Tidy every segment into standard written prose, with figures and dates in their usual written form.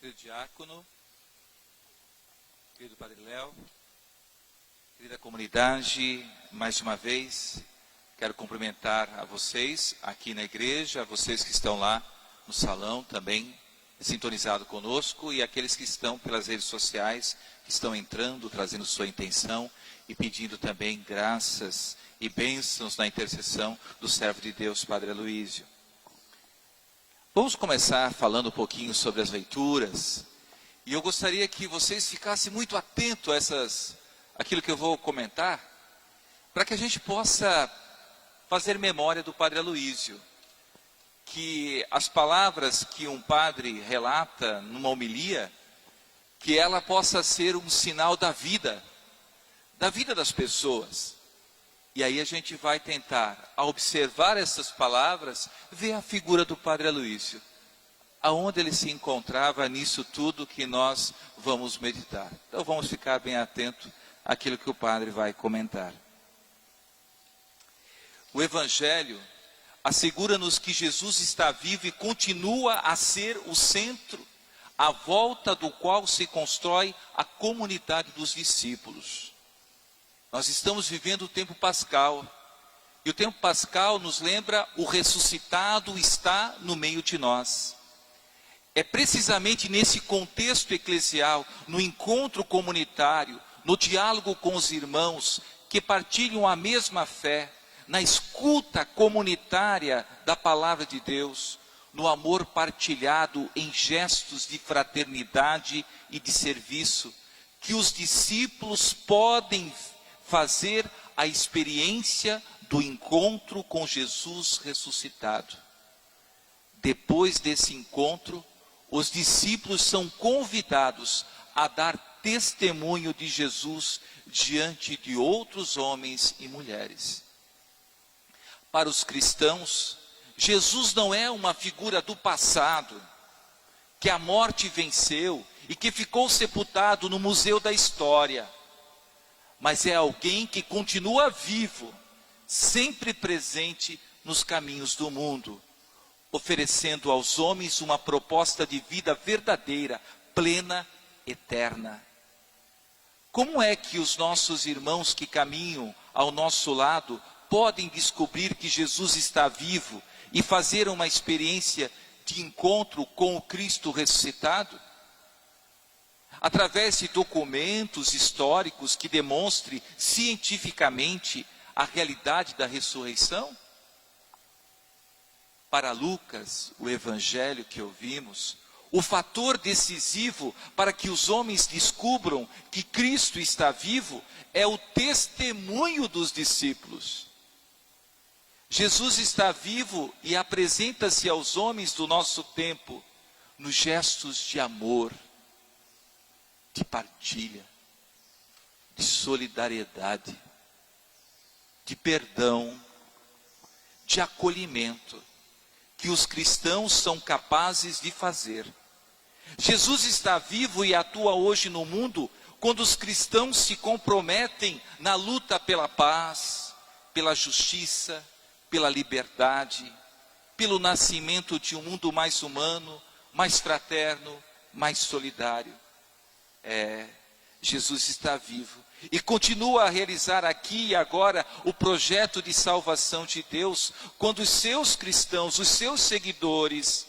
querido diácono, querido Padre Léo, querida comunidade, mais uma vez quero cumprimentar a vocês aqui na igreja, a vocês que estão lá no salão também, sintonizado conosco, e aqueles que estão pelas redes sociais, que estão entrando, trazendo sua intenção e pedindo também graças e bênçãos na intercessão do servo de Deus, Padre Aloísio. Vamos começar falando um pouquinho sobre as leituras, e eu gostaria que vocês ficassem muito atentos a aquilo que eu vou comentar, para que a gente possa fazer memória do Padre Aloísio, que as palavras que um padre relata numa homilia, que ela possa ser um sinal da vida das pessoas. E aí a gente vai tentar, ao observar essas palavras, ver a figura do Padre Aloísio, aonde ele se encontrava nisso tudo que nós vamos meditar. Então vamos ficar bem atentos àquilo que o Padre vai comentar. O Evangelho assegura-nos que Jesus está vivo e continua a ser o centro, à volta do qual se constrói a comunidade dos discípulos. Nós estamos vivendo o tempo pascal, e o tempo pascal nos lembra: o ressuscitado está no meio de nós. É precisamente nesse contexto eclesial, no encontro comunitário, no diálogo com os irmãos que partilham a mesma fé, na escuta comunitária da palavra de Deus, no amor partilhado em gestos de fraternidade e de serviço, que os discípulos podem fazer a experiência do encontro com Jesus ressuscitado. Depois desse encontro, os discípulos são convidados a dar testemunho de Jesus diante de outros homens e mulheres. Para os cristãos, Jesus não é uma figura do passado, que a morte venceu e que ficou sepultado no museu da história, mas é alguém que continua vivo, sempre presente nos caminhos do mundo, oferecendo aos homens uma proposta de vida verdadeira, plena, eterna. Como é que os nossos irmãos que caminham ao nosso lado podem descobrir que Jesus está vivo e fazer uma experiência de encontro com o Cristo ressuscitado? Através de documentos históricos que demonstrem cientificamente a realidade da ressurreição? Para Lucas, o evangelho que ouvimos, o fator decisivo para que os homens descubram que Cristo está vivo é o testemunho dos discípulos. Jesus está vivo e apresenta-se aos homens do nosso tempo nos gestos de amor, de partilha, de solidariedade, de perdão, de acolhimento, que os cristãos são capazes de fazer. Jesus está vivo e atua hoje no mundo quando os cristãos se comprometem na luta pela paz, pela justiça, pela liberdade, pelo nascimento de um mundo mais humano, mais fraterno, mais solidário. Jesus está vivo e continua a realizar aqui e agora o projeto de salvação de Deus, quando os seus cristãos, os seus seguidores,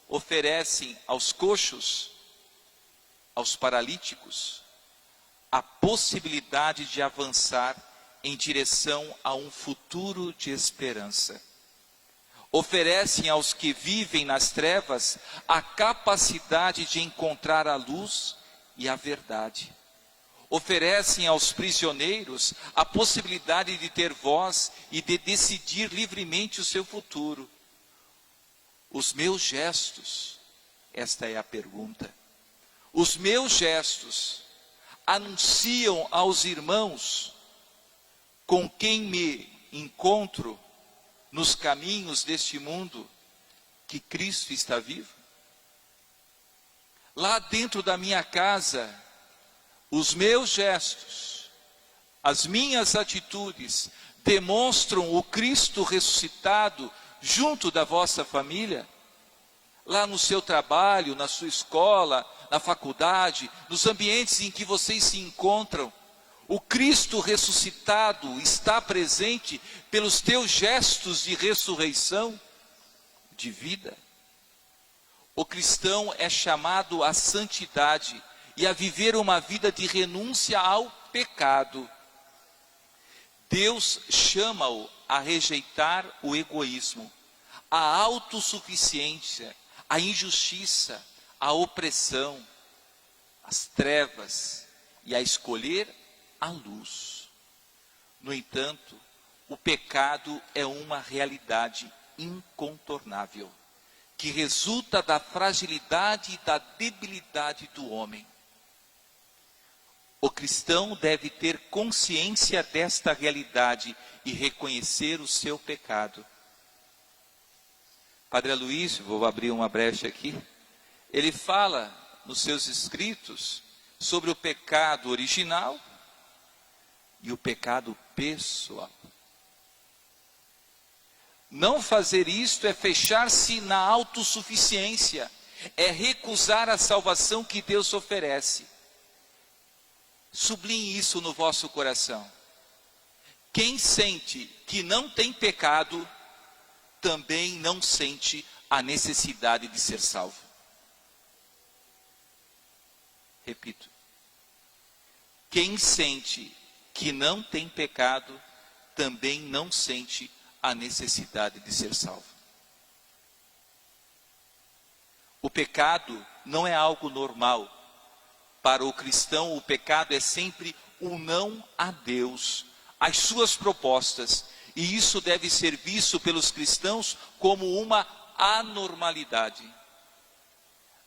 oferecem aos coxos, aos paralíticos, a possibilidade de avançar em direção a um futuro de esperança. Oferecem aos que vivem nas trevas a capacidade de encontrar a luz e a verdade. Oferecem aos prisioneiros a possibilidade de ter voz e de decidir livremente o seu futuro. Os meus gestos, esta é a pergunta, os meus gestos anunciam aos irmãos com quem me encontro nos caminhos deste mundo que Cristo está vivo? Lá dentro da minha casa, os meus gestos, as minhas atitudes demonstram o Cristo ressuscitado junto da vossa família? lá no seu trabalho, na sua escola, na faculdade, nos ambientes em que vocês se encontram, o Cristo ressuscitado está presente pelos teus gestos de ressurreição, de vida. O cristão é chamado à santidade e a viver uma vida de renúncia ao pecado. Deus chama-o a rejeitar o egoísmo, a autossuficiência, a injustiça, a opressão, as trevas e a escolher a luz. No entanto, o pecado é uma realidade incontornável, que resulta da fragilidade e da debilidade do homem. O cristão deve ter consciência desta realidade e reconhecer o seu pecado. Padre Aloísio, vou abrir uma brecha aqui, ele fala nos seus escritos sobre o pecado original e o pecado pessoal. Não fazer isto é fechar-se na autossuficiência, é recusar a salvação que Deus oferece. Sublinhe isso no vosso coração. Quem sente que não tem pecado, também não sente a necessidade de ser salvo. Repito. Quem sente que não tem pecado, também não sente a necessidade de ser salvo. O pecado não é algo normal. Para o cristão, o pecado é sempre o não a Deus, as suas propostas. E isso deve ser visto pelos cristãos como uma anormalidade.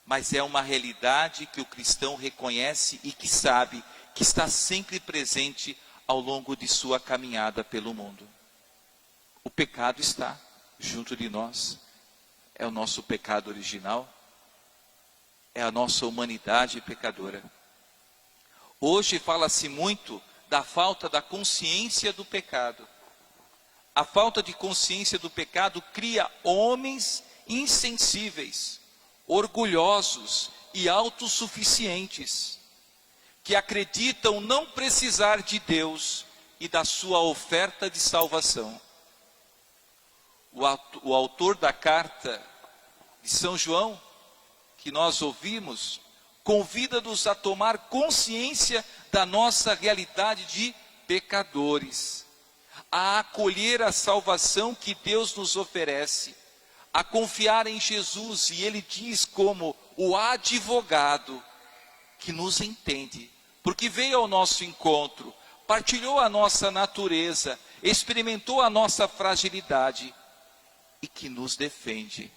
Mas é uma realidade que o cristão reconhece e que sabe que está sempre presente ao longo de sua caminhada pelo mundo. O pecado está junto de nós, é o nosso pecado original, é a nossa humanidade pecadora. Hoje fala-se muito da falta da consciência do pecado. A falta de consciência do pecado cria homens insensíveis, orgulhosos e autossuficientes, que acreditam não precisar de Deus e da sua oferta de salvação. O autor da carta de São João, que nós ouvimos, convida-nos a tomar consciência da nossa realidade de pecadores, a acolher a salvação que Deus nos oferece, a confiar em Jesus, e ele diz como o advogado que nos entende, porque veio ao nosso encontro, partilhou a nossa natureza, experimentou a nossa fragilidade e que nos defende.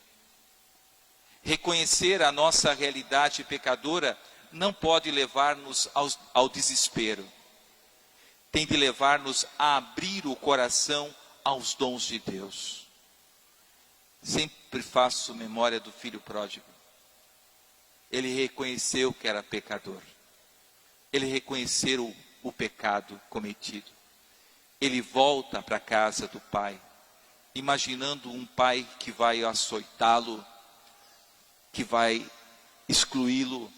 Reconhecer a nossa realidade pecadora não pode levar-nos ao desespero. Tem de levar-nos a abrir o coração aos dons de Deus. Sempre faço memória do filho pródigo. Ele reconheceu que era pecador. Ele reconheceu o pecado cometido. Ele volta para a casa do pai, imaginando um pai que vai açoitá-lo, que vai excluí-lo,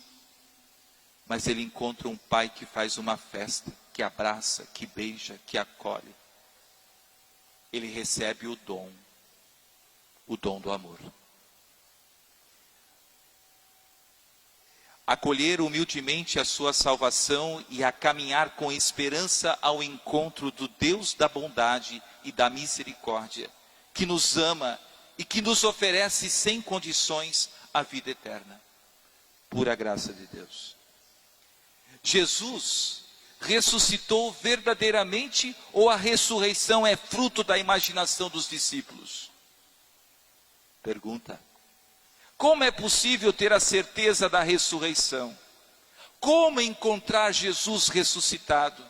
mas ele encontra um pai que faz uma festa, que abraça, que beija, que acolhe. Ele recebe o dom do amor. Acolher humildemente a sua salvação e a caminhar com esperança ao encontro do Deus da bondade e da misericórdia, que nos ama e que nos oferece sem condições a vida eterna. Pura graça de Deus. Jesus ressuscitou verdadeiramente ou a ressurreição é fruto da imaginação dos discípulos? Pergunta. Como é possível ter a certeza da ressurreição? Como encontrar Jesus ressuscitado?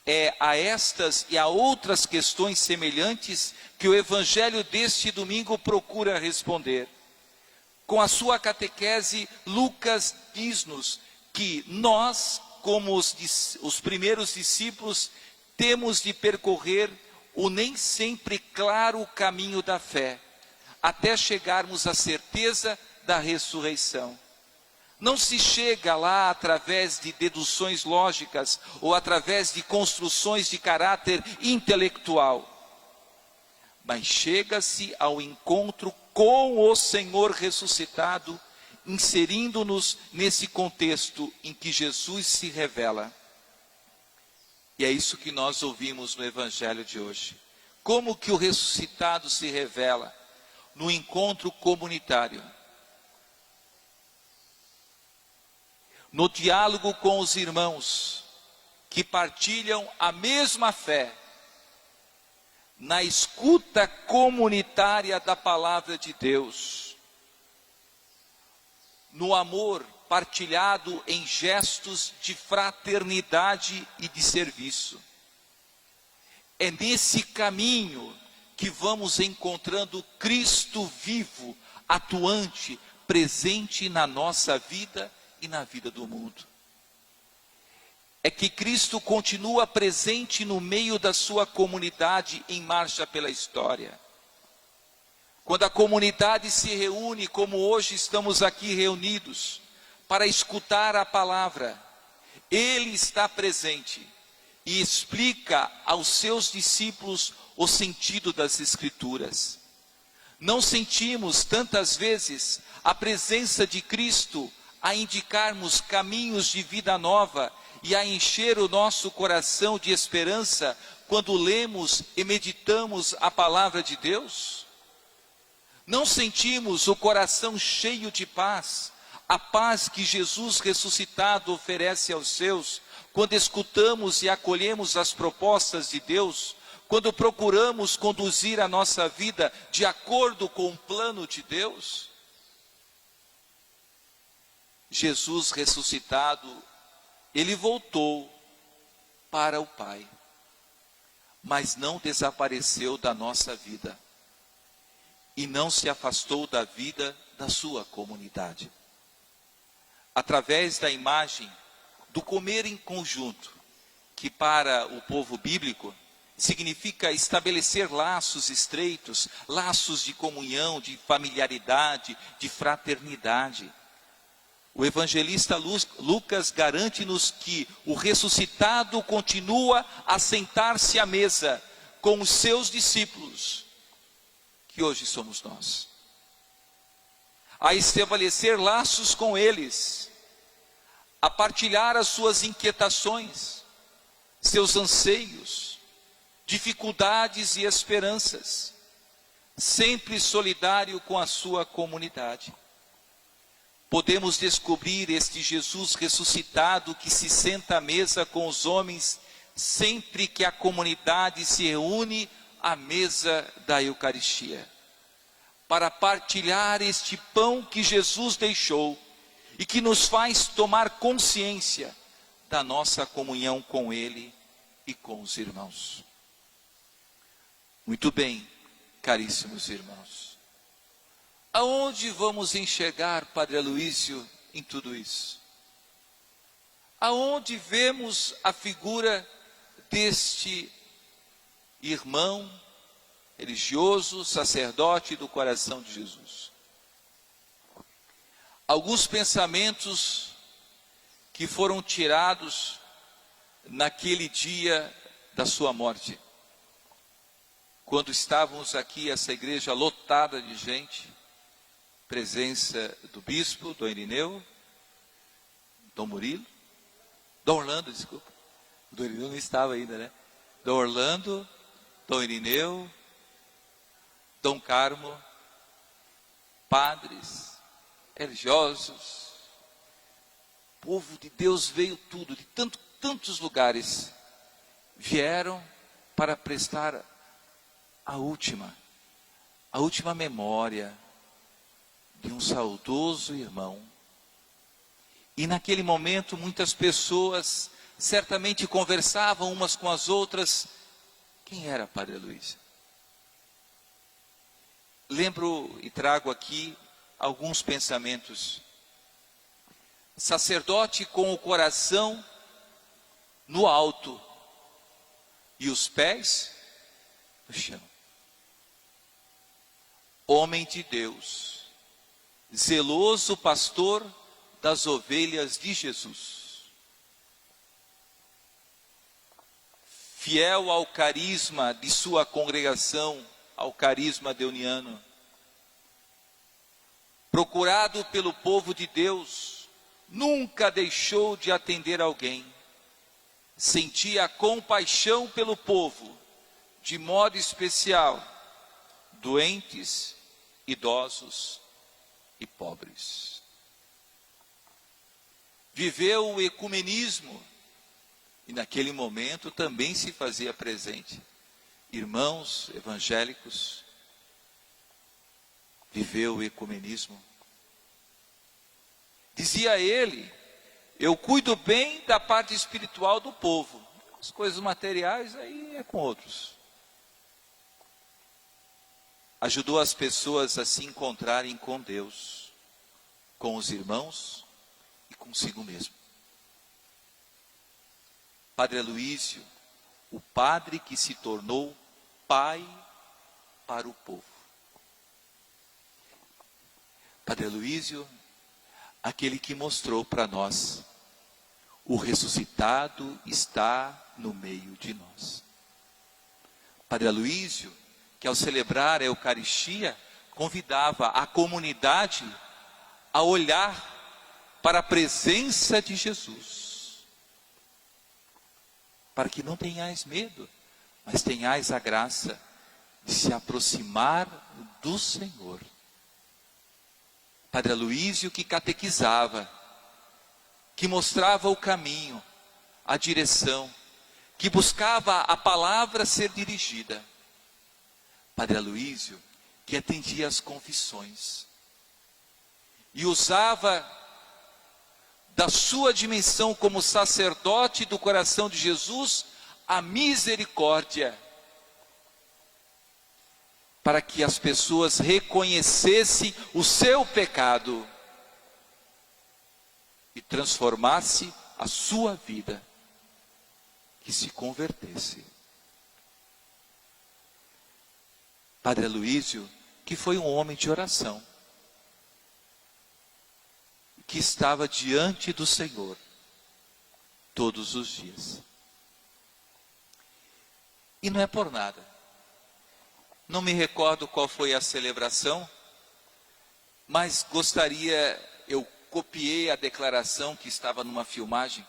É a estas e a outras questões semelhantes que o Evangelho deste domingo procura responder. Com a sua catequese, Lucas diz-nos que nós, como os primeiros discípulos, temos de percorrer o nem sempre claro caminho da fé, até chegarmos à certeza da ressurreição. Não se chega lá através de deduções lógicas ou através de construções de caráter intelectual, mas chega-se ao encontro com o Senhor ressuscitado, inserindo-nos nesse contexto em que Jesus se revela. E é isso que nós ouvimos no Evangelho de hoje. Como que o ressuscitado se revela? No encontro comunitário. No diálogo com os irmãos que partilham a mesma fé. Na escuta comunitária da palavra de Deus. No amor partilhado em gestos de fraternidade e de serviço. É nesse caminho que vamos encontrando Cristo vivo, atuante, presente na nossa vida e na vida do mundo. É que Cristo continua presente no meio da sua comunidade em marcha pela história. Quando a comunidade se reúne, como hoje estamos aqui reunidos, para escutar a palavra, Ele está presente e explica aos seus discípulos o sentido das Escrituras. Não sentimos tantas vezes a presença de Cristo a indicarmos caminhos de vida nova e a encher o nosso coração de esperança quando lemos e meditamos a palavra de Deus? Não sentimos o coração cheio de paz, a paz que Jesus ressuscitado oferece aos seus, quando escutamos e acolhemos as propostas de Deus, quando procuramos conduzir a nossa vida de acordo com o plano de Deus? Jesus ressuscitado, Ele voltou para o Pai, mas não desapareceu da nossa vida e não se afastou da vida da sua comunidade. Através da imagem do comer em conjunto, que para o povo bíblico significa estabelecer laços estreitos, laços de comunhão, de familiaridade, de fraternidade. O evangelista Lucas garante-nos que o ressuscitado continua a sentar-se à mesa com os seus discípulos, que hoje somos nós, a estabelecer laços com eles, a partilhar as suas inquietações, seus anseios, dificuldades e esperanças, sempre solidário com a sua comunidade. Podemos descobrir este Jesus ressuscitado que se senta à mesa com os homens sempre que a comunidade se reúne à mesa da Eucaristia, para partilhar este pão que Jesus deixou e que nos faz tomar consciência da nossa comunhão com Ele e com os irmãos. Muito bem, caríssimos irmãos. Aonde vamos enxergar Padre Aloísio em tudo isso? Aonde vemos a figura deste irmão religioso, sacerdote do coração de Jesus? Alguns pensamentos que foram tirados naquele dia da sua morte, quando estávamos aqui, essa igreja lotada de gente, presença do bispo, Dom Irineu, Dom Murilo, Dom Orlando, desculpa, o Dom Irineu não estava ainda, né? Dom Orlando, Dom Irineu, Dom Carmo, padres, religiosos, povo de Deus veio tudo, de tantos lugares, vieram para prestar a última memória de um saudoso irmão. E naquele momento muitas pessoas certamente conversavam umas com as outras. Quem era Padre Aloísio? Lembro e trago aqui alguns pensamentos. Sacerdote com o coração no alto e os pés no chão. homem de Deus, zeloso pastor das ovelhas de Jesus, fiel ao carisma de sua congregação, ao carisma deoniano, procurado pelo povo de Deus, nunca deixou de atender alguém, sentia compaixão pelo povo, de modo especial, doentes, idosos e pobres. Viveu o ecumenismo e naquele momento também se fazia presente. Irmãos evangélicos, viveu o ecumenismo. Dizia ele: eu cuido bem da parte espiritual do povo, as coisas materiais aí é com outros. Ajudou as pessoas a se encontrarem com Deus, com os irmãos e consigo mesmo. Padre Aloísio, o padre que se tornou pai para o povo. Padre Aloísio, aquele que mostrou para nós: o ressuscitado está no meio de nós. Padre Aloísio, que ao celebrar a Eucaristia, convidava a comunidade a olhar para a presença de Jesus, para que não tenhais medo, mas tenhais a graça de se aproximar do Senhor. Padre Aloísio, que catequizava, que mostrava o caminho, a direção, que buscava a palavra ser dirigida. Padre Aloísio, que atendia às confissões e usava da sua dimensão como sacerdote do coração de Jesus a misericórdia, para que as pessoas reconhecessem o seu pecado e transformasse a sua vida, que se convertesse. Padre Aloísio, que foi um homem de oração, que estava diante do Senhor todos os dias. E não é por nada. Não me recordo qual foi a celebração, mas eu copiei a declaração que estava numa filmagem.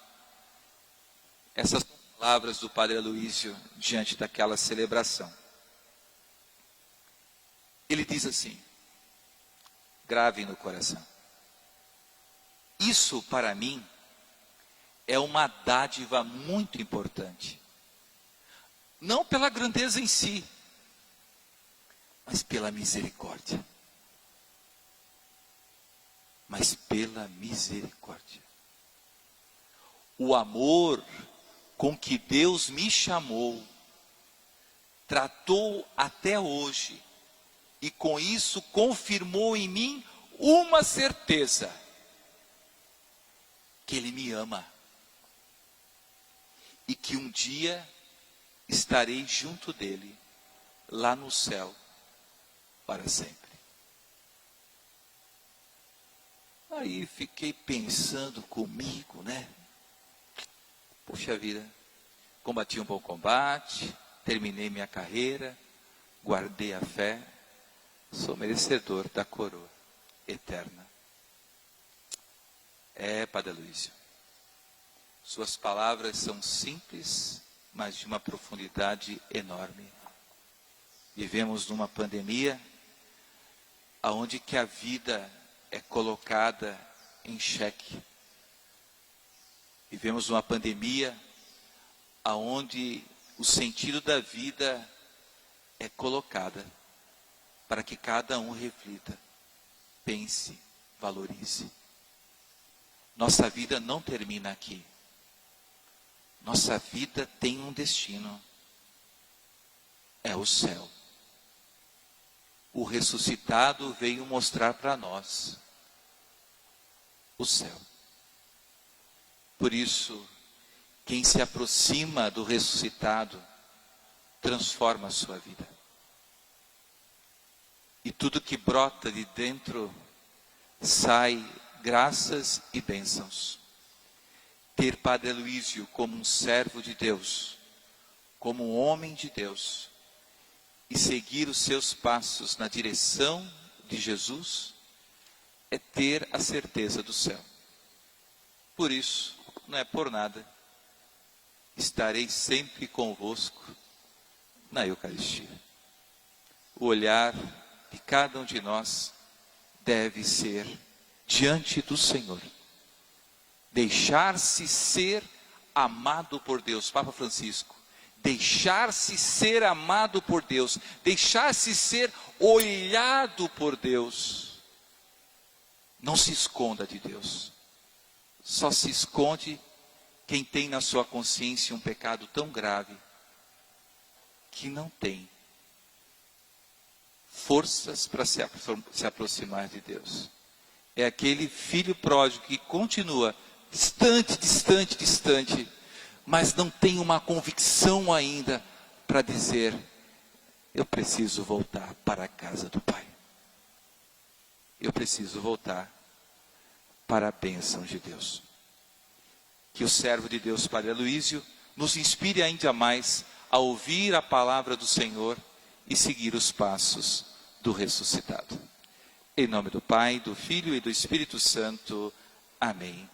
Essas palavras do Padre Aloísio diante daquela celebração. Ele diz assim, grave no coração: isso para mim é uma dádiva muito importante. Não pela grandeza em si, mas pela misericórdia. Mas pela misericórdia. O amor com que Deus me chamou, tratou até hoje, e com isso confirmou em mim uma certeza: que Ele me ama. E que um dia estarei junto dEle, lá no céu, para sempre. Aí fiquei pensando comigo, né? Puxa vida, combati um bom combate, terminei minha carreira, guardei a fé, sou merecedor da coroa eterna. Padre Aloísio, suas palavras são simples, mas de uma profundidade enorme. Vivemos numa pandemia, aonde que a vida é colocada em xeque. Vivemos numa pandemia, aonde o sentido da vida é colocada, para que cada um reflita, pense, valorize. Nossa vida não termina aqui. Nossa vida tem um destino. É o céu. O ressuscitado veio mostrar para nós o céu. Por isso, quem se aproxima do ressuscitado transforma a sua vida. e tudo que brota de dentro sai graças e bênçãos. Ter Padre Aloísio como um servo de Deus, como um homem de Deus, e seguir os seus passos na direção de Jesus, é ter a certeza do céu. Por isso, não é por nada, estarei sempre convosco na Eucaristia. O olhar de cada um de nós deve ser diante do Senhor. Deixar-se ser amado por Deus. Papa Francisco. Deixar-se ser amado por Deus. Deixar-se ser olhado por Deus. Não se esconda de Deus. Só se esconde quem tem na sua consciência um pecado tão grave que não tem forças para se aproximar de Deus. É aquele filho pródigo que continua distante, distante, distante, mas não tem uma convicção ainda para dizer: eu preciso voltar para a casa do Pai. Eu preciso voltar para a bênção de Deus. Que o servo de Deus, Padre Aloísio, nos inspire ainda mais a ouvir a palavra do Senhor e seguir os passos do ressuscitado. Em nome do Pai, do Filho e do Espírito Santo. Amém.